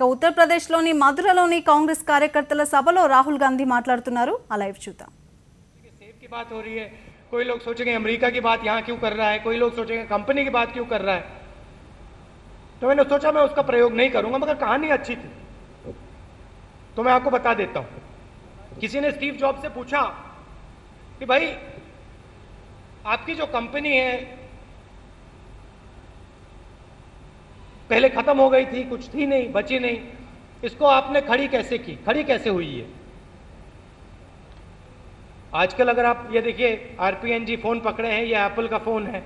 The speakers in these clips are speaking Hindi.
ఉత్తరప్రదేశ్లోని మధురలోని కాంగ్రెస్ కార్యకర్తల సభలో రాహుల్ గాంధీ మాట్లాడుతున్నారు। ఆ లైవ్ చూద్దాం। सेब की बात हो रही है, कोई लोग सोचेंगे अमेरिका की बात यहाँ क्यों कर रहा है, कोई लोग सोचेंगे कंपनी की बात क्यों कर रहा है। तो मैंने सोचा मैं उसका प्रयोग नहीं करूंगा, मगर कहानी अच्छी थी तो मैं आपको बता देता हूं। किसी ने स्टीव जॉब से पूछा कि भाई आपकी जो कंपनी है पहले खत्म हो गई थी, कुछ थी नहीं, बची नहीं, इसको आपने खड़ी कैसे की, खड़ी कैसे हुई है। आजकल अगर आप ये देखिए आरपीएनजी फोन पकड़े हैं, ये एप्पल का फोन है,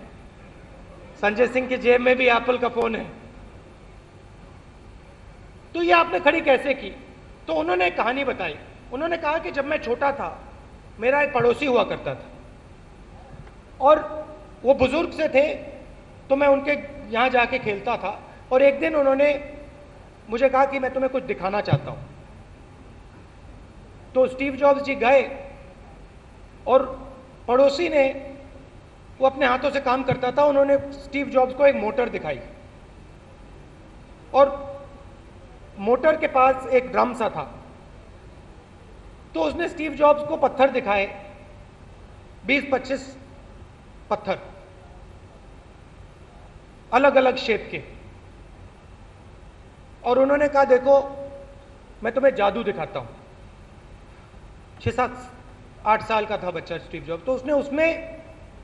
संजय सिंह की जेब में भी एप्पल का फोन है, तो ये आपने खड़ी कैसे की। तो उन्होंने एक कहानी बताई। उन्होंने कहा कि जब मैं छोटा था मेरा एक पड़ोसी हुआ करता था और वो बुजुर्ग से थे, तो मैं उनके यहाँ जाके खेलता था और एक दिन उन्होंने मुझे कहा कि मैं तुम्हें कुछ दिखाना चाहता हूँ। तो स्टीव जॉब्स जी गए और पड़ोसी ने, वो अपने हाथों से काम करता था, उन्होंने स्टीव जॉब्स को एक मोटर दिखाई और मोटर के पास एक ड्रम सा था। तो उसने स्टीव जॉब्स को पत्थर दिखाए, 20-25 पत्थर अलग अलग शेप के, और उन्होंने कहा देखो मैं तुम्हें जादू दिखाता हूं। 6-7-8 साल का था बच्चा स्टीव जॉब्स। तो उसने उसमें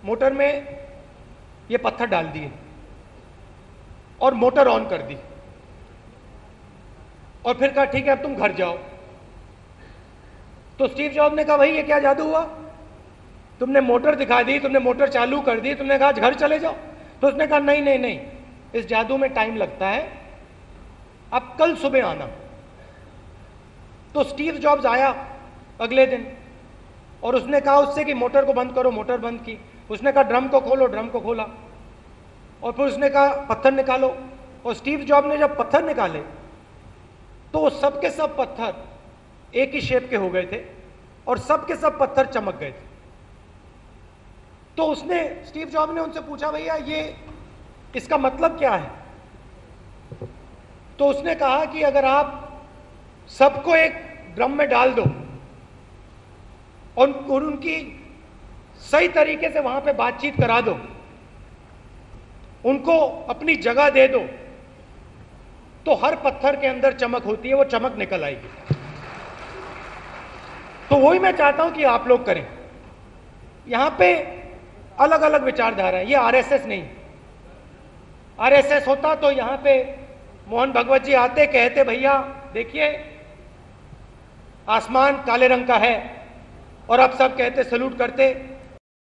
मोटर में ये पत्थर डाल दिए और मोटर ऑन कर दी और फिर कहा ठीक है अब तुम घर जाओ। तो स्टीव जॉब्स ने कहा भाई ये क्या जादू हुआ, तुमने मोटर दिखा दी, तुमने मोटर चालू कर दी, तुमने कहा घर चले जाओ। तो उसने कहा नहीं नहीं नहीं, इस जादू में टाइम लगता है, अब कल सुबह आना। तो स्टीव जॉब्स आया अगले दिन और उसने कहा उससे कि मोटर को बंद करो, मोटर बंद की। उसने कहा ड्रम को खोलो, ड्रम को खोला, और फिर उसने कहा पत्थर निकालो। और स्टीव जॉब्स ने जब पत्थर निकाले तो वो सब के सब पत्थर एक ही शेप के हो गए थे और सब के सब पत्थर चमक गए थे। तो उसने, स्टीव जॉब्स ने उनसे पूछा भैया ये इसका मतलब क्या है। तो उसने कहा कि अगर आप सबको एक ड्रम में डाल दो और उनकी सही तरीके से वहां पे बातचीत करा दो, उनको अपनी जगह दे दो, तो हर पत्थर के अंदर चमक होती है, वो चमक निकल आएगी। तो वही मैं चाहता हूं कि आप लोग करें। यहां पे अलग अलग विचारधारा है, ये आरएसएस नहीं। आरएसएस होता तो यहां पे मोहन भगवत जी आते, कहते भैया देखिए आसमान काले रंग का है, और अब सब कहते सलूट करते